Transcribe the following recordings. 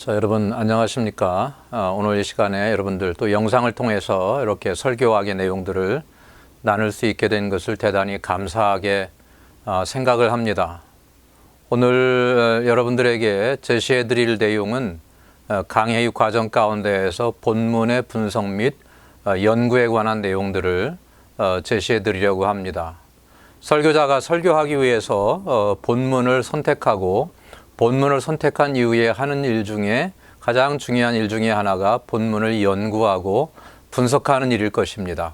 자, 여러분 안녕하십니까? 오늘 이 시간에 여러분들 또 영상을 통해서 이렇게 설교학의 내용들을 나눌 수 있게 된 것을 대단히 감사하게 생각을 합니다. 오늘 여러분들에게 제시해 드릴 내용은 강해의 과정 가운데에서 본문의 분석 및 연구에 관한 내용들을 제시해 드리려고 합니다. 설교자가 설교하기 위해서 본문을 선택하고 본문을 선택한 이후에 하는 일 중에 가장 중요한 일 중에 하나가 본문을 연구하고 분석하는 일일 것입니다.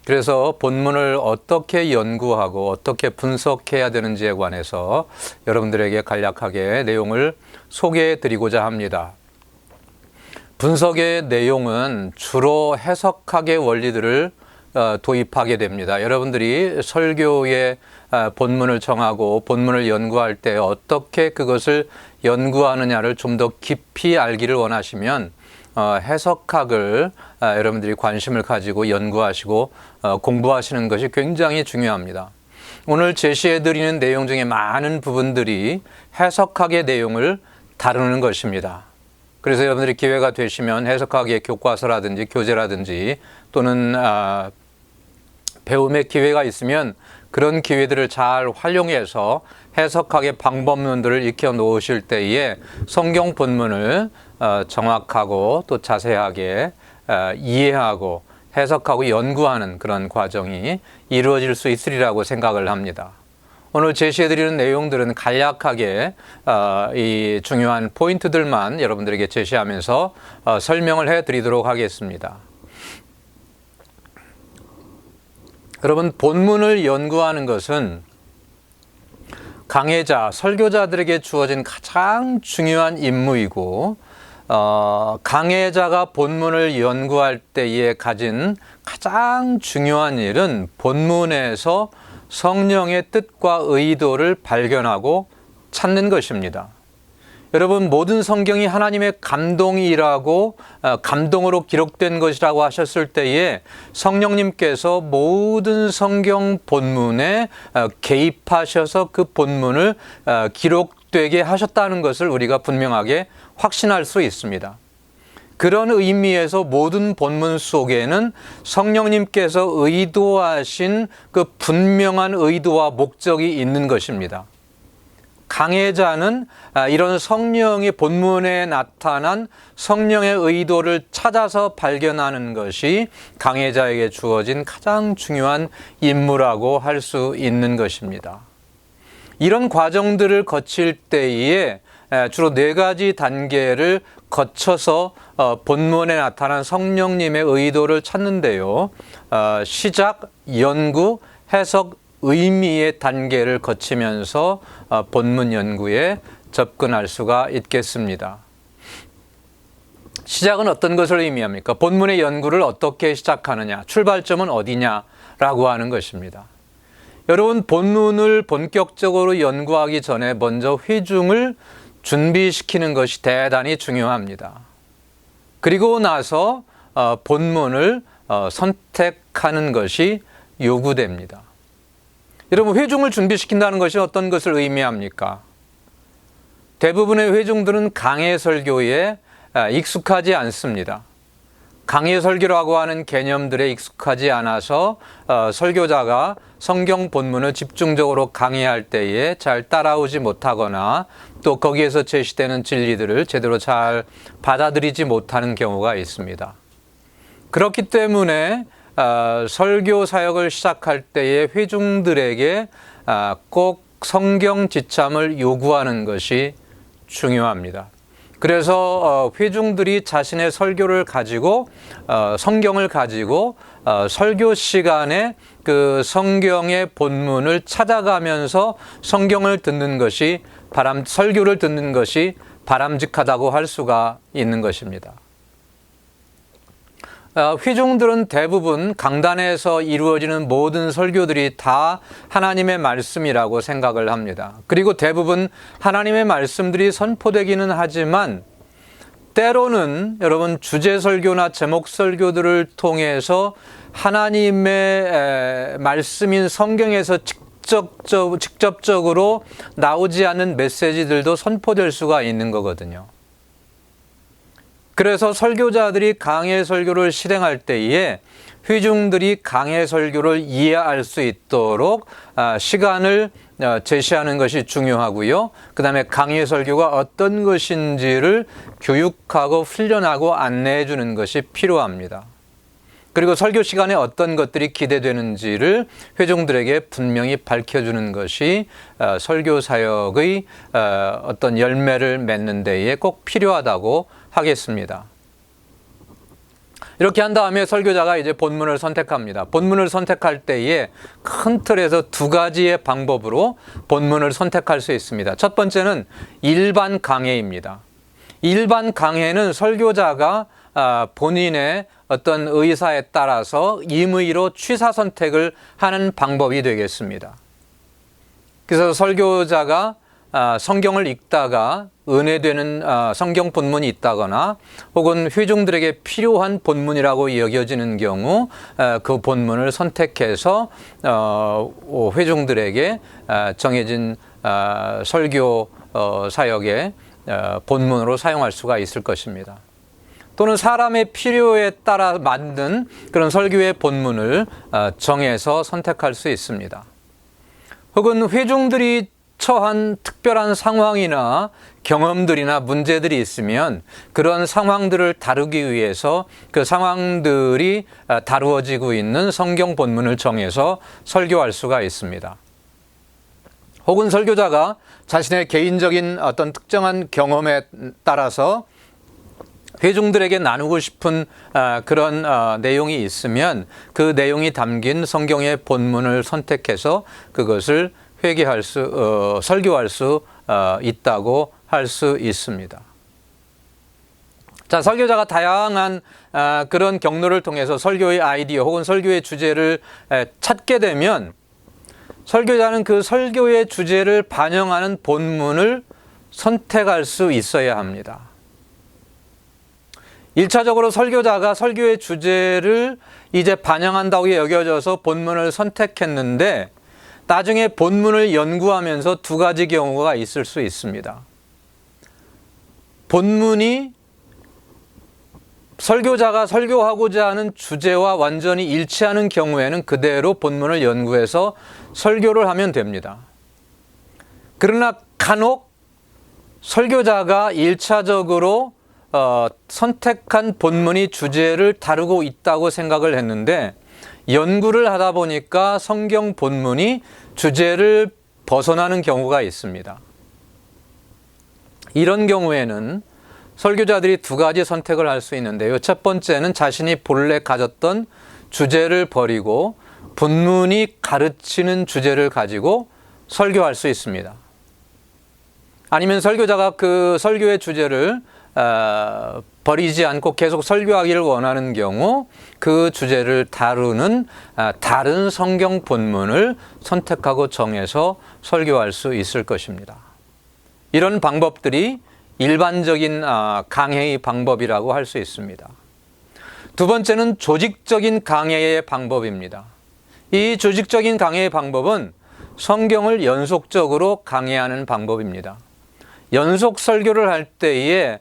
그래서 본문을 어떻게 연구하고 어떻게 분석해야 되는지에 관해서 여러분들에게 간략하게 내용을 소개해 드리고자 합니다. 분석의 내용은 주로 해석학의 원리들을 도입하게 됩니다. 여러분들이 설교의 본문을 정하고 본문을 연구할 때 어떻게 그것을 연구하느냐를 좀 더 깊이 알기를 원하시면 해석학을 여러분들이 관심을 가지고 연구하시고 공부하시는 것이 굉장히 중요합니다. 오늘 제시해 드리는 내용 중에 많은 부분들이 해석학의 내용을 다루는 것입니다. 그래서 여러분들이 기회가 되시면 해석학의 교과서라든지 교재라든지 또는 배움의 기회가 있으면 그런 기회들을 잘 활용해서 해석학의 방법론들을 익혀 놓으실 때에 성경 본문을 정확하고 또 자세하게 이해하고 해석하고 연구하는 그런 과정이 이루어질 수 있으리라고 생각을 합니다. 오늘 제시해드리는 내용들은 간략하게 이 중요한 포인트들만 여러분들에게 제시하면서 설명을 해드리도록 하겠습니다. 여러분, 본문을 연구하는 것은 강해자, 설교자들에게 주어진 가장 중요한 임무이고 강해자가 본문을 연구할 때에 가진 가장 중요한 일은 본문에서 성령의 뜻과 의도를 발견하고 찾는 것입니다. 여러분, 모든 성경이 하나님의 감동이라고 감동으로 기록된 것이라고 하셨을 때에 성령님께서 모든 성경 본문에 개입하셔서 그 본문을 기록되게 하셨다는 것을 우리가 분명하게 확신할 수 있습니다. 그런 의미에서 모든 본문 속에는 성령님께서 의도하신 그 분명한 의도와 목적이 있는 것입니다. 강해자는 이런 성령의 본문에 나타난 성령의 의도를 찾아서 발견하는 것이 강해자에게 주어진 가장 중요한 임무라고 할 수 있는 것입니다. 이런 과정들을 거칠 때에 주로 4가지 단계를 거쳐서 본문에 나타난 성령님의 의도를 찾는데요. 시작, 연구, 해석, 의미의 단계를 거치면서 본문 연구에 접근할 수가 있겠습니다. 시작은 어떤 것을 의미합니까? 본문의 연구를 어떻게 시작하느냐, 출발점은 어디냐라고 하는 것입니다. 여러분, 본문을 본격적으로 연구하기 전에 먼저 회중을 준비시키는 것이 대단히 중요합니다. 그리고 나서 본문을 선택하는 것이 요구됩니다. 여러분, 회중을 준비시킨다는 것이 어떤 것을 의미합니까? 대부분의 회중들은 강해 설교에 익숙하지 않습니다. 강해 설교라고 하는 개념들에 익숙하지 않아서 설교자가 성경 본문을 집중적으로 강해할 때에 잘 따라오지 못하거나 또 거기에서 제시되는 진리들을 제대로 잘 받아들이지 못하는 경우가 있습니다. 그렇기 때문에 설교 사역을 시작할 때에 회중들에게 꼭 성경 지참을 요구하는 것이 중요합니다. 그래서 회중들이 자신의 설교를 가지고 성경을 가지고 설교 시간에 그 성경의 본문을 찾아가면서 성경을 듣는 것이 설교를 듣는 것이 바람직하다고 할 수가 있는 것입니다. 회중들은 대부분 강단에서 이루어지는 모든 설교들이 다 하나님의 말씀이라고 생각을 합니다. 그리고 대부분 하나님의 말씀들이 선포되기는 하지만 때로는 여러분 주제 설교나 제목 설교들을 통해서 하나님의 말씀인 성경에서 직접적으로 나오지 않는 메시지들도 선포될 수가 있는 거거든요. 그래서 설교자들이 강해 설교를 실행할 때에 회중들이 강해 설교를 이해할 수 있도록 시간을 제시하는 것이 중요하고요. 그 다음에 강해 설교가 어떤 것인지를 교육하고 훈련하고 안내해 주는 것이 필요합니다. 그리고 설교 시간에 어떤 것들이 기대되는지를 회중들에게 분명히 밝혀주는 것이 설교 사역의 어떤 열매를 맺는 데에 꼭 필요하다고 하겠습니다. 이렇게 한 다음에 설교자가 이제 본문을 선택합니다. 본문을 선택할 때에 큰 틀에서 두 가지의 방법으로 본문을 선택할 수 있습니다. 첫 번째는 일반 강해입니다. 일반 강해는 설교자가 본인의 어떤 의사에 따라서 임의로 취사 선택을 하는 방법이 되겠습니다. 그래서 설교자가 성경을 읽다가 은혜되는 성경 본문이 있다거나 혹은 회중들에게 필요한 본문이라고 여겨지는 경우 그 본문을 선택해서 회중들에게 정해진 설교 사역의 본문으로 사용할 수가 있을 것입니다. 또는 사람의 필요에 따라 만든 그런 설교의 본문을 정해서 선택할 수 있습니다. 혹은 회중들이 처한 특별한 상황이나 경험들이나 문제들이 있으면 그런 상황들을 다루기 위해서 그 상황들이 다루어지고 있는 성경 본문을 정해서 설교할 수가 있습니다. 혹은 설교자가 자신의 개인적인 어떤 특정한 경험에 따라서 회중들에게 나누고 싶은 그런 내용이 있으면 그 내용이 담긴 성경의 본문을 선택해서 그것을 설교할 수 있다고 할 수 있습니다. 자, 설교자가 다양한 그런 경로를 통해서 설교의 아이디어 혹은 설교의 주제를 찾게 되면 설교자는 그 설교의 주제를 반영하는 본문을 선택할 수 있어야 합니다. 1차적으로 설교자가 설교의 주제를 이제 반영한다고 여겨져서 본문을 선택했는데 나중에 본문을 연구하면서 두 가지 경우가 있을 수 있습니다. 본문이 설교자가 설교하고자 하는 주제와 완전히 일치하는 경우에는 그대로 본문을 연구해서 설교를 하면 됩니다. 그러나 간혹 설교자가 1차적으로 선택한 본문이 주제를 다루고 있다고 생각을 했는데 연구를 하다 보니까 성경 본문이 주제를 벗어나는 경우가 있습니다. 이런 경우에는 설교자들이 두 가지 선택을 할 수 있는데요. 첫 번째는 자신이 본래 가졌던 주제를 버리고 본문이 가르치는 주제를 가지고 설교할 수 있습니다. 아니면 설교자가 그 설교의 주제를 버리지 않고 계속 설교하기를 원하는 경우 그 주제를 다루는 다른 성경 본문을 선택하고 정해서 설교할 수 있을 것입니다. 이런 방법들이 일반적인 강해의 방법이라고 할 수 있습니다. 두 번째는 조직적인 강해의 방법입니다. 이 조직적인 강해의 방법은 성경을 연속적으로 강해하는 방법입니다. 연속 설교를 할 때에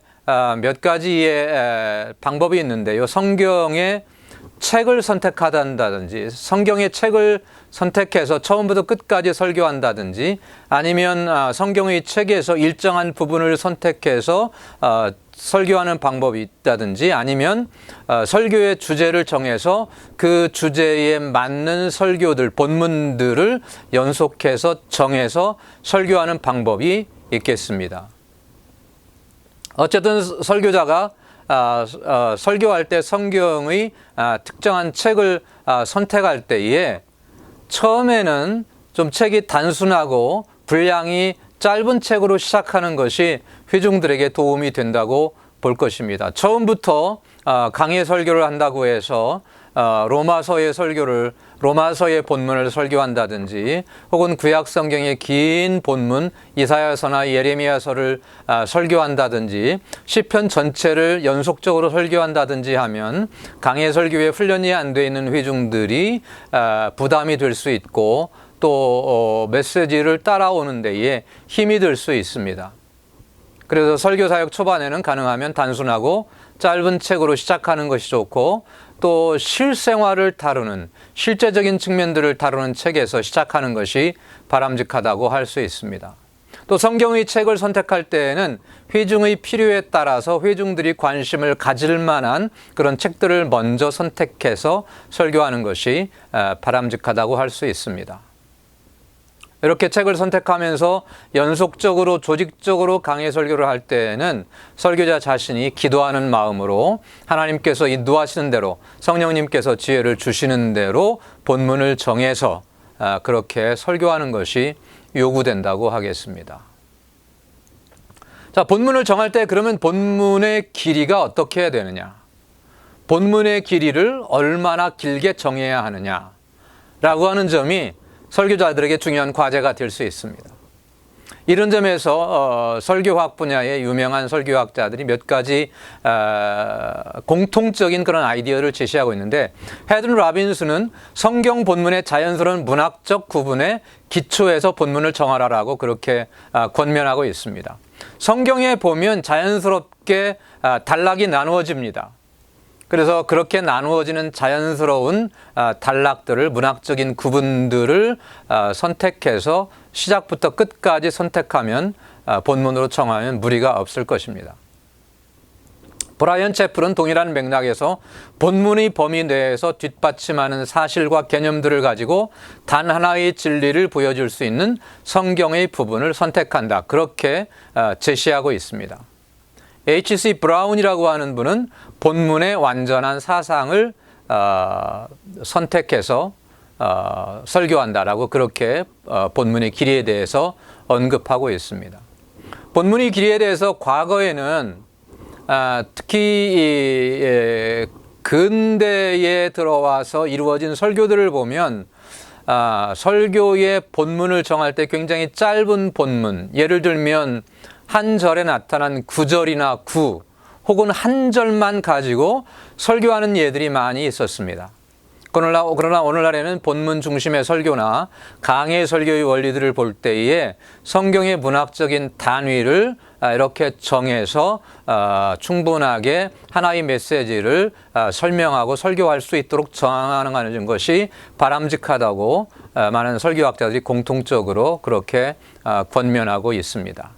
몇 가지의 방법이 있는데요. 성경의 책을 선택한다든지 성경의 책을 선택해서 처음부터 끝까지 설교한다든지 아니면 성경의 책에서 일정한 부분을 선택해서 설교하는 방법이 있다든지 아니면 설교의 주제를 정해서 그 주제에 맞는 설교들, 본문들을 연속해서 정해서 설교하는 방법이 있겠습니다. 어쨌든 설교자가 설교할 때 성경의 특정한 책을 선택할 때에 처음에는 좀 책이 단순하고 분량이 짧은 책으로 시작하는 것이 회중들에게 도움이 된다고 볼 것입니다. 처음부터 강해 설교를 한다고 해서 로마서의 본문을 설교한다든지 혹은 구약 성경의 긴 본문 이사야서나 예레미야서를 설교한다든지 시편 전체를 연속적으로 설교한다든지 하면 강해 설교에 훈련이 안 돼 있는 회중들이 부담이 될 수 있고 또 메시지를 따라오는 데에 힘이 들 수 있습니다. 그래서 설교 사역 초반에는 가능하면 단순하고 짧은 책으로 시작하는 것이 좋고, 또 실생활을 다루는, 실제적인 측면들을 다루는 책에서 시작하는 것이 바람직하다고 할 수 있습니다. 또 성경의 책을 선택할 때에는 회중의 필요에 따라서 회중들이 관심을 가질 만한 그런 책들을 먼저 선택해서 설교하는 것이 바람직하다고 할 수 있습니다. 이렇게 책을 선택하면서 연속적으로 조직적으로 강해 설교를 할 때에는 설교자 자신이 기도하는 마음으로 하나님께서 인도하시는 대로, 성령님께서 지혜를 주시는 대로 본문을 정해서 그렇게 설교하는 것이 요구된다고 하겠습니다. 자, 본문을 정할 때 그러면 본문의 길이가 어떻게 해야 되느냐? 본문의 길이를 얼마나 길게 정해야 하느냐라고 하는 점이 설교자들에게 중요한 과제가 될 수 있습니다. 이런 점에서 설교학 분야의 유명한 설교학자들이 몇 가지 공통적인 그런 아이디어를 제시하고 있는데, 헤든 라빈스는 성경 본문의 자연스러운 문학적 구분에 기초해서 본문을 정하라라고 그렇게 권면하고 있습니다. 성경에 보면 자연스럽게 단락이 나누어집니다. 그래서 그렇게 나누어지는 자연스러운 단락들을, 문학적인 구분들을 선택해서 시작부터 끝까지 선택하면, 본문으로 정하면 무리가 없을 것입니다. 브라이언 채플은 동일한 맥락에서 본문의 범위 내에서 뒷받침하는 사실과 개념들을 가지고 단 하나의 진리를 보여줄 수 있는 성경의 부분을 선택한다, 그렇게 제시하고 있습니다. H.C. 브라운이라고 하는 분은 본문의 완전한 사상을 선택해서 설교한다라고 그렇게 본문의 길이에 대해서 언급하고 있습니다. 본문의 길이에 대해서 과거에는 특히 근대에 들어와서 이루어진 설교들을 보면 설교의 본문을 정할 때 굉장히 짧은 본문, 예를 들면 한 절에 나타난 구절이나 구, 혹은 한 절만 가지고 설교하는 예들이 많이 있었습니다. 그러나 오늘날에는 본문 중심의 설교나 강해 설교의 원리들을 볼 때에 성경의 문학적인 단위를 이렇게 정해서 충분하게 하나의 메시지를 설명하고 설교할 수 있도록 정하는 것이 바람직하다고 많은 설교학자들이 공통적으로 그렇게 권면하고 있습니다.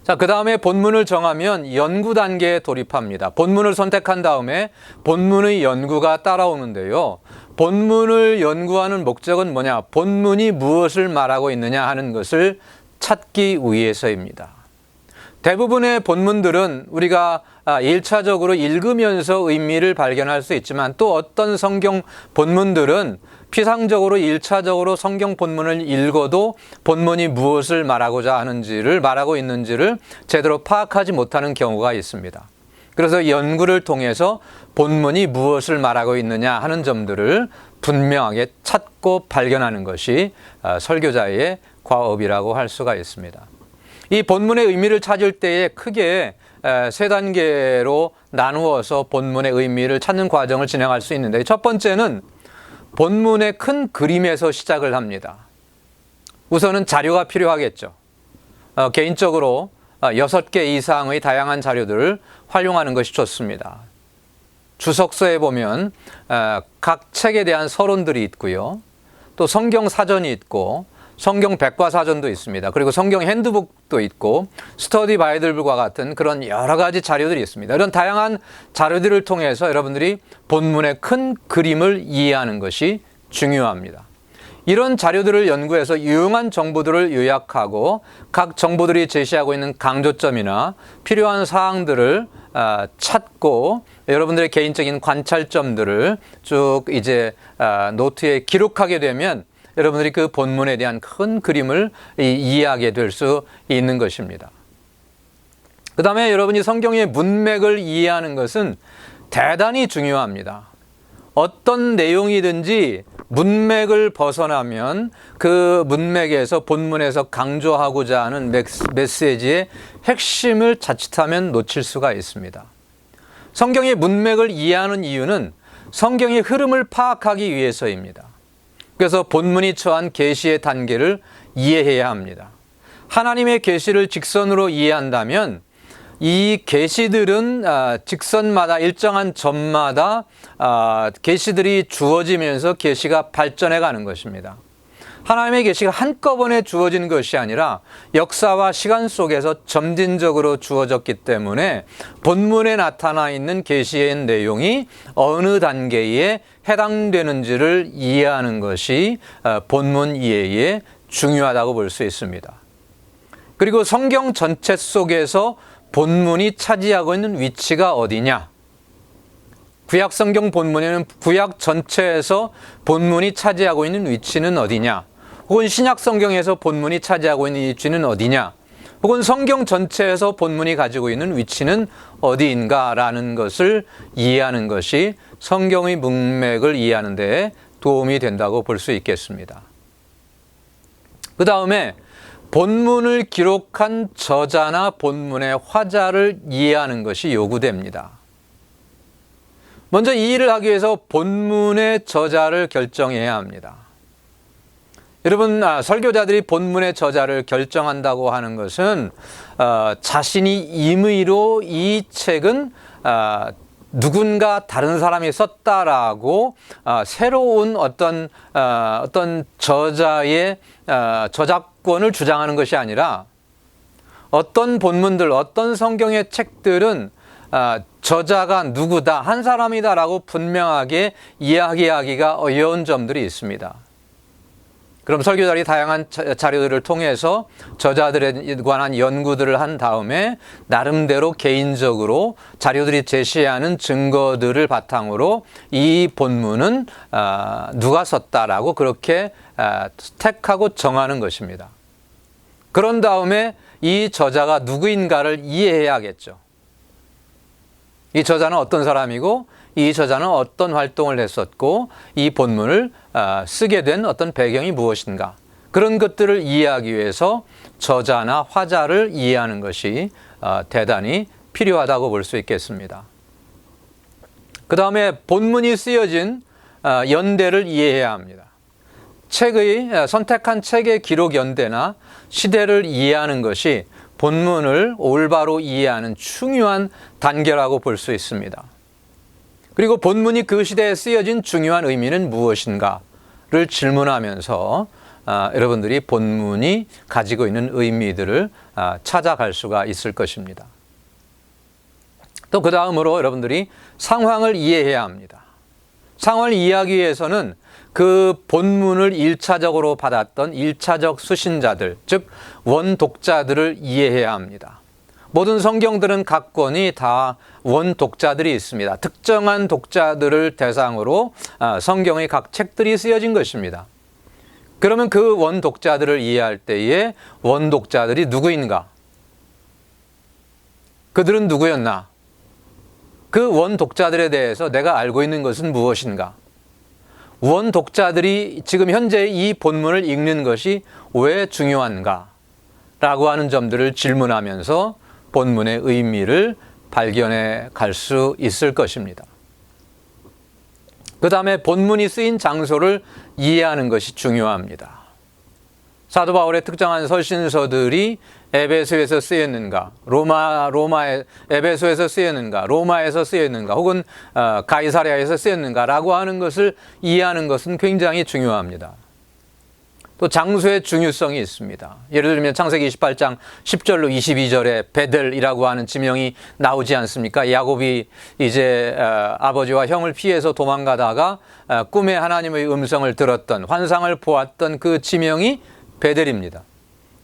자, 그 다음에 본문을 정하면 연구 단계에 돌입합니다. 본문을 선택한 다음에 본문의 연구가 따라오는데요. 본문을 연구하는 목적은 뭐냐? 본문이 무엇을 말하고 있느냐 하는 것을 찾기 위해서입니다. 대부분의 본문들은 우리가 1차적으로 읽으면서 의미를 발견할 수 있지만, 또 어떤 성경 본문들은 피상적으로 1차적으로 성경 본문을 읽어도 본문이 무엇을 말하고 있는지를 제대로 파악하지 못하는 경우가 있습니다. 그래서 연구를 통해서 본문이 무엇을 말하고 있느냐 하는 점들을 분명하게 찾고 발견하는 것이 설교자의 과업이라고 할 수가 있습니다. 이 본문의 의미를 찾을 때에 크게 세 단계로 나누어서 본문의 의미를 찾는 과정을 진행할 수 있는데, 첫 번째는 본문의 큰 그림에서 시작을 합니다. 우선은 자료가 필요하겠죠. 개인적으로 6개 이상의 다양한 자료들을 활용하는 것이 좋습니다. 주석서에 보면 각 책에 대한 서론들이 있고요. 또 성경 사전이 있고 성경 백과사전도 있습니다. 그리고 성경 핸드북도 있고 스터디 바이블과 같은 그런 여러 가지 자료들이 있습니다. 이런 다양한 자료들을 통해서 여러분들이 본문의 큰 그림을 이해하는 것이 중요합니다. 이런 자료들을 연구해서 유용한 정보들을 요약하고 각 정보들이 제시하고 있는 강조점이나 필요한 사항들을 찾고 여러분들의 개인적인 관찰점들을 쭉 이제 노트에 기록하게 되면 여러분들이 그 본문에 대한 큰 그림을 이해하게 될 수 있는 것입니다. 그 다음에 여러분이 성경의 문맥을 이해하는 것은 대단히 중요합니다. 어떤 내용이든지 문맥을 벗어나면 그 문맥에서 본문에서 강조하고자 하는 메시지의 핵심을 자칫하면 놓칠 수가 있습니다. 성경의 문맥을 이해하는 이유는 성경의 흐름을 파악하기 위해서입니다. 그래서 본문이 처한 계시의 단계를 이해해야 합니다. 하나님의 계시를 직선으로 이해한다면 이 계시들은 직선마다 일정한 점마다 계시들이 주어지면서 계시가 발전해 가는 것입니다. 하나님의 계시가 한꺼번에 주어진 것이 아니라 역사와 시간 속에서 점진적으로 주어졌기 때문에 본문에 나타나 있는 계시의 내용이 어느 단계에 해당되는지를 이해하는 것이 본문 이해에 중요하다고 볼 수 있습니다. 그리고 성경 전체 속에서 본문이 차지하고 있는 위치가 어디냐? 구약 성경 본문에는 구약 전체에서 본문이 차지하고 있는 위치는 어디냐? 혹은 신약 성경에서 본문이 차지하고 있는 위치는 어디냐? 혹은 성경 전체에서 본문이 가지고 있는 위치는 어디인가라는 것을 이해하는 것이 성경의 문맥을 이해하는 데 도움이 된다고 볼 수 있겠습니다. 그 다음에 본문을 기록한 저자나 본문의 화자를 이해하는 것이 요구됩니다. 먼저 이 일을 하기 위해서 본문의 저자를 결정해야 합니다. 여러분, 설교자들이 본문의 저자를 결정한다고 하는 것은 자신이 임의로 이 책은 누군가 다른 사람이 썼다라고 새로운 어떤 저자의 저작권을 주장하는 것이 아니라 어떤 본문들, 어떤 성경의 책들은 저자가 누구다, 한 사람이다라고 분명하게 이야기하기가 어려운 점들이 있습니다. 그럼 설교자들이 다양한 자료들을 통해서 저자들에 관한 연구들을 한 다음에 나름대로 개인적으로 자료들이 제시하는 증거들을 바탕으로 이 본문은 누가 썼다라고 그렇게 택하고 정하는 것입니다. 그런 다음에 이 저자가 누구인가를 이해해야겠죠. 이 저자는 어떤 사람이고 이 저자는 어떤 활동을 했었고 이 본문을 쓰게 된 어떤 배경이 무엇인가, 그런 것들을 이해하기 위해서 저자나 화자를 이해하는 것이 대단히 필요하다고 볼 수 있겠습니다. 그 다음에 본문이 쓰여진 연대를 이해해야 합니다. 선택한 책의 기록 연대나 시대를 이해하는 것이 본문을 올바로 이해하는 중요한 단계라고 볼 수 있습니다. 그리고 본문이 그 시대에 쓰여진 중요한 의미는 무엇인가를 질문하면서 여러분들이 본문이 가지고 있는 의미들을 찾아갈 수가 있을 것입니다. 또 그 다음으로 여러분들이 상황을 이해해야 합니다. 상황을 이해하기 위해서는 그 본문을 1차적으로 받았던 1차적 수신자들, 즉 원독자들을 이해해야 합니다. 모든 성경들은 각 권이 다 원독자들이 있습니다. 특정한 독자들을 대상으로 성경의 각 책들이 쓰여진 것입니다. 그러면 그 원독자들을 이해할 때에 원독자들이 누구인가? 그들은 누구였나? 그 원독자들에 대해서 내가 알고 있는 것은 무엇인가? 원독자들이 지금 현재 이 본문을 읽는 것이 왜 중요한가? 라고 하는 점들을 질문하면서 본문의 의미를 발견해 갈 수 있을 것입니다. 그 다음에 본문이 쓰인 장소를 이해하는 것이 중요합니다. 사도 바울의 특정한 서신서들이 에베소에서 쓰였는가, 에베소에서 쓰였는가, 로마에서 쓰였는가, 혹은 가이사랴에서 쓰였는가라고 하는 것을 이해하는 것은 굉장히 중요합니다. 또 장소의 중요성이 있습니다. 예를 들면 창세기 28장 10절로 22절에 베델이라고 하는 지명이 나오지 않습니까? 야곱이 이제 아버지와 형을 피해서 도망가다가 꿈에 하나님의 음성을 들었던, 환상을 보았던 그 지명이 베델입니다.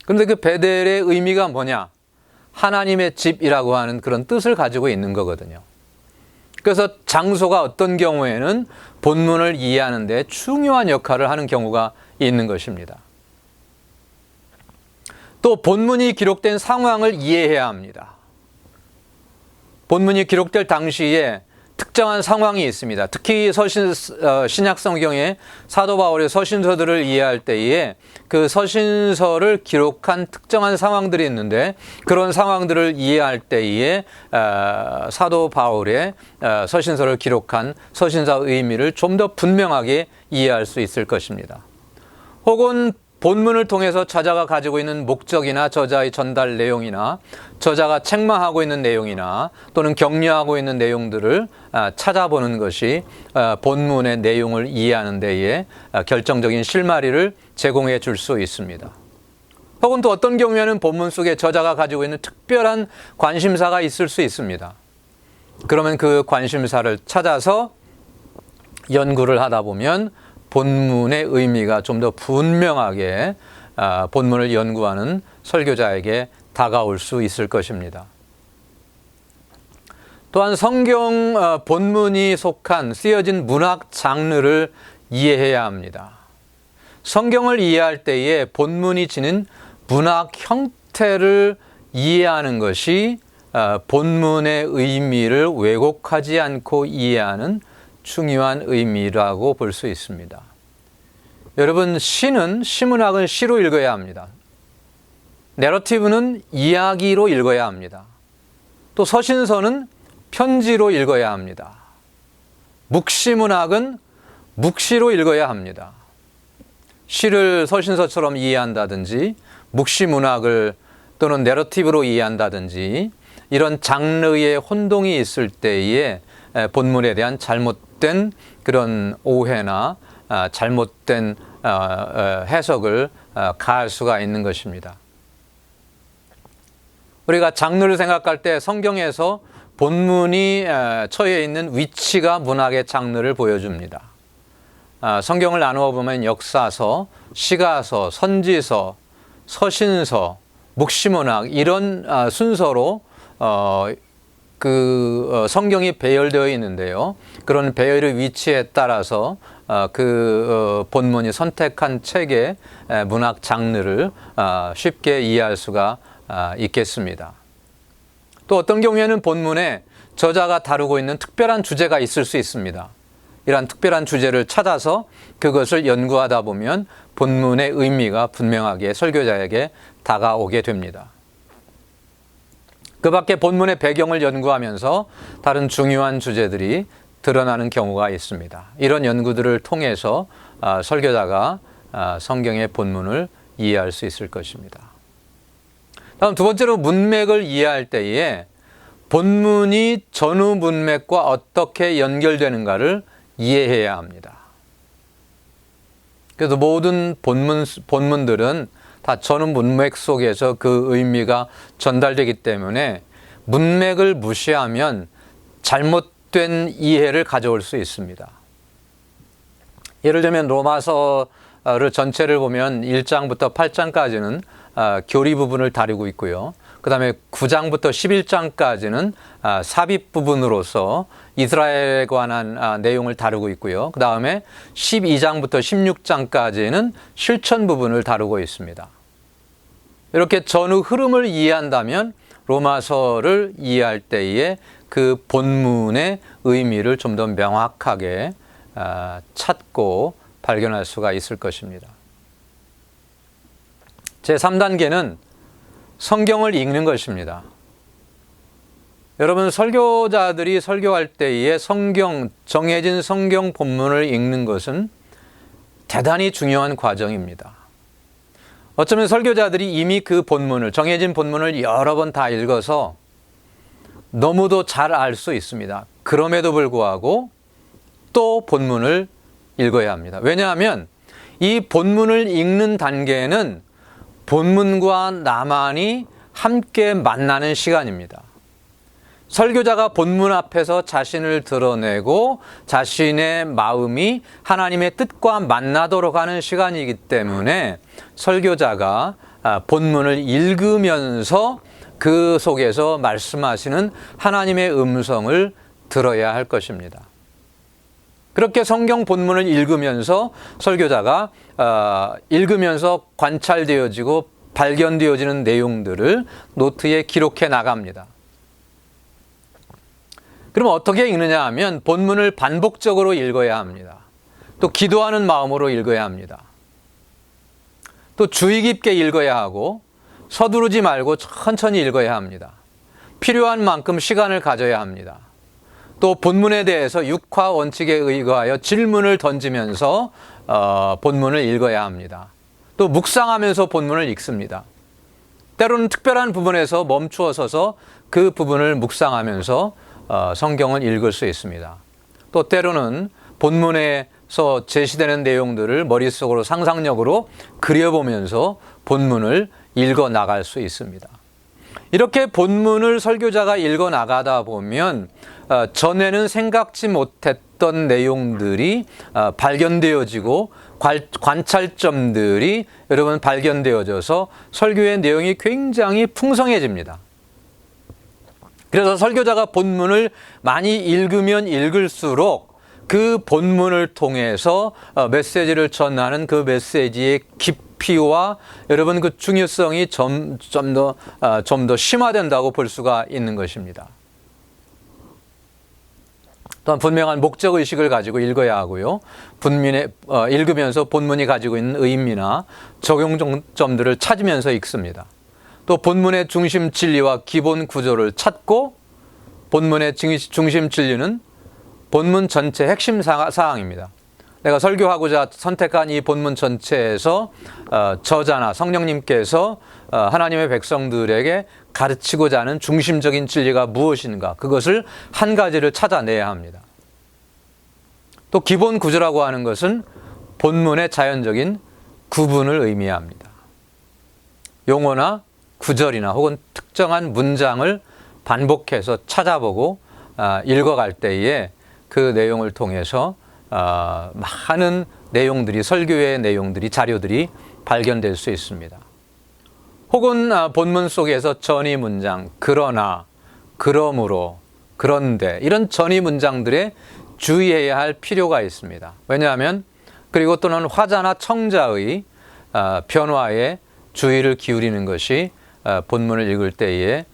그런데 그 베델의 의미가 뭐냐? 하나님의 집이라고 하는 그런 뜻을 가지고 있는 거거든요. 그래서 장소가 어떤 경우에는 본문을 이해하는 데 중요한 역할을 하는 경우가 있는 것입니다. 또 본문이 기록된 상황을 이해해야 합니다. 본문이 기록될 당시에 특정한 상황이 있습니다. 특히 신약 성경의 사도 바울의 서신서들을 이해할 때에 그 서신서를 기록한 특정한 상황들이 있는데, 그런 상황들을 이해할 때에 사도 바울의 서신서를 기록한 서신서의 의미를 좀 더 분명하게 이해할 수 있을 것입니다. 혹은 본문을 통해서 저자가 가지고 있는 목적이나 저자의 전달 내용이나 저자가 책망하고 있는 내용이나 또는 격려하고 있는 내용들을 찾아보는 것이 본문의 내용을 이해하는 데에 결정적인 실마리를 제공해 줄 수 있습니다. 혹은 또 어떤 경우에는 본문 속에 저자가 가지고 있는 특별한 관심사가 있을 수 있습니다. 그러면 그 관심사를 찾아서 연구를 하다 보면 본문의 의미가 좀 더 분명하게 본문을 연구하는 설교자에게 다가올 수 있을 것입니다. 또한 성경 본문이 속한 쓰여진 문학 장르를 이해해야 합니다. 성경을 이해할 때에 본문이 지닌 문학 형태를 이해하는 것이 본문의 의미를 왜곡하지 않고 이해하는 중요한 의미라고 볼 수 있습니다. 여러분, 시문학은 시로 읽어야 합니다. 내러티브는 이야기로 읽어야 합니다. 또 서신서는 편지로 읽어야 합니다. 묵시문학은 묵시로 읽어야 합니다. 시를 서신서처럼 이해한다든지 묵시문학을 또는 내러티브로 이해한다든지 이런 장르의 혼동이 있을 때에 본문에 대한 잘못된 그런 오해나 잘못된 해석을 가할 수가 있는 것입니다. 우리가 장르를 생각할 때 성경에서 본문이 처해 있는 위치가 문학의 장르를 보여줍니다. 성경을 나누어 보면 역사서, 시가서, 선지서, 서신서, 묵시문학 이런 순서로 성경이 배열되어 있는데요. 그런 배열의 위치에 따라서 본문이 선택한 책의 문학 장르를 쉽게 이해할 수가 있겠습니다. 또 어떤 경우에는 본문에 저자가 다루고 있는 특별한 주제가 있을 수 있습니다. 이러한 특별한 주제를 찾아서 그것을 연구하다 보면 본문의 의미가 분명하게 설교자에게 다가오게 됩니다. 그 밖에 본문의 배경을 연구하면서 다른 중요한 주제들이 드러나는 경우가 있습니다. 이런 연구들을 통해서 설교자가 성경의 본문을 이해할 수 있을 것입니다. 다음 두 번째로 문맥을 이해할 때에 본문이 전후 문맥과 어떻게 연결되는가를 이해해야 합니다. 그래서 모든 본문들은 다 전후 문맥 속에서 그 의미가 전달되기 때문에 문맥을 무시하면 잘못된 이해를 가져올 수 있습니다. 예를 들면 로마서를 전체를 보면 1장부터 8장까지는 교리 부분을 다루고 있고요. 그 다음에 9장부터 11장까지는 삽입 부분으로서 이스라엘에 관한 내용을 다루고 있고요. 그 다음에 12장부터 16장까지는 실천 부분을 다루고 있습니다. 이렇게 전후 흐름을 이해한다면 로마서를 이해할 때에 그 본문의 의미를 좀 더 명확하게 찾고 발견할 수가 있을 것입니다. 제3단계는 성경을 읽는 것입니다. 여러분, 설교자들이 설교할 때에 정해진 성경 본문을 읽는 것은 대단히 중요한 과정입니다. 어쩌면 설교자들이 이미 그 본문을, 정해진 본문을 여러 번 다 읽어서 너무도 잘 알 수 있습니다. 그럼에도 불구하고 또 본문을 읽어야 합니다. 왜냐하면 이 본문을 읽는 단계는 본문과 나만이 함께 만나는 시간입니다. 설교자가 본문 앞에서 자신을 드러내고 자신의 마음이 하나님의 뜻과 만나도록 하는 시간이기 때문에 설교자가 본문을 읽으면서 그 속에서 말씀하시는 하나님의 음성을 들어야 할 것입니다. 그렇게 성경 본문을 읽으면서 설교자가 읽으면서 관찰되어지고 발견되어지는 내용들을 노트에 기록해 나갑니다. 그럼 어떻게 읽느냐 하면 본문을 반복적으로 읽어야 합니다. 또 기도하는 마음으로 읽어야 합니다. 또 주의 깊게 읽어야 하고 서두르지 말고 천천히 읽어야 합니다. 필요한 만큼 시간을 가져야 합니다. 또 본문에 대해서 육화 원칙에 의거하여 질문을 던지면서 본문을 읽어야 합니다. 또 묵상하면서 본문을 읽습니다. 때로는 특별한 부분에서 멈추어 서서 그 부분을 묵상하면서 성경을 읽을 수 있습니다. 또 때로는 본문에서 제시되는 내용들을 머릿속으로 상상력으로 그려보면서 본문을 읽어 나갈 수 있습니다. 이렇게 본문을 설교자가 읽어 나가다 보면 전에는 생각지 못했던 내용들이 발견되어지고 관찰점들이 여러분 발견되어져서 설교의 내용이 굉장히 풍성해집니다. 그래서 설교자가 본문을 많이 읽으면 읽을수록 그 본문을 통해서 메시지를 전하는 그 메시지의 깊이와 여러분 그 중요성이 좀 더 심화된다고 볼 수가 있는 것입니다. 또한 분명한 목적의식을 가지고 읽어야 하고요. 읽으면서 본문이 가지고 있는 의미나 적용점들을 찾으면서 읽습니다. 또 본문의 중심 진리와 기본 구조를 찾고 본문의 중심 진리는 본문 전체 핵심 사항입니다. 내가 설교하고자 선택한 이 본문 전체에서 저자나 성령님께서 하나님의 백성들에게 가르치고자 하는 중심적인 진리가 무엇인가, 그것을 한 가지를 찾아내야 합니다. 또 기본 구조라고 하는 것은 본문의 자연적인 구분을 의미합니다. 용어나 구절이나 혹은 특정한 문장을 반복해서 찾아보고 읽어갈 때에 그 내용을 통해서 많은 내용들이, 설교의 내용들이, 자료들이 발견될 수 있습니다. 혹은 본문 속에서 전이 문장, 그러나, 그러므로, 그런데 이런 전이 문장들에 주의해야 할 필요가 있습니다. 왜냐하면 그리고 또는 화자나 청자의 변화에 주의를 기울이는 것이 본문을 읽을 때의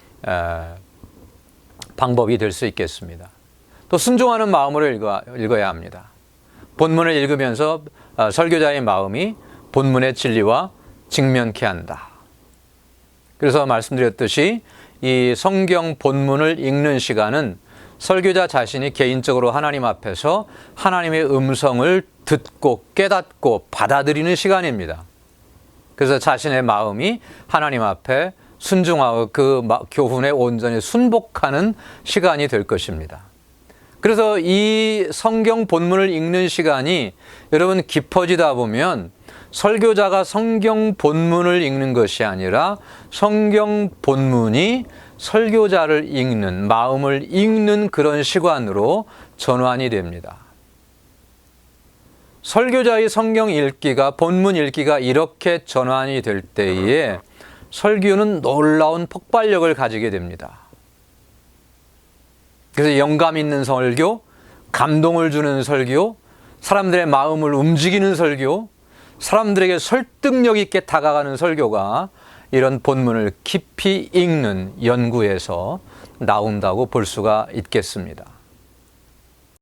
방법이 될 수 있겠습니다. 또 순종하는 마음으로 읽어야 합니다. 본문을 읽으면서 설교자의 마음이 본문의 진리와 직면케 한다. 그래서 말씀드렸듯이 이 성경 본문을 읽는 시간은 설교자 자신이 개인적으로 하나님 앞에서 하나님의 음성을 듣고 깨닫고 받아들이는 시간입니다. 그래서 자신의 마음이 하나님 앞에 순종하고 그 교훈에 온전히 순복하는 시간이 될 것입니다. 그래서 이 성경 본문을 읽는 시간이 여러분 깊어지다 보면 설교자가 성경 본문을 읽는 것이 아니라 성경 본문이 설교자를 읽는, 마음을 읽는 그런 시간으로 전환이 됩니다. 설교자의 성경 읽기가, 본문 읽기가 이렇게 전환이 될 때에 설교는 놀라운 폭발력을 가지게 됩니다. 그래서 영감 있는 설교, 감동을 주는 설교, 사람들의 마음을 움직이는 설교, 사람들에게 설득력 있게 다가가는 설교가 이런 본문을 깊이 읽는 연구에서 나온다고 볼 수가 있겠습니다.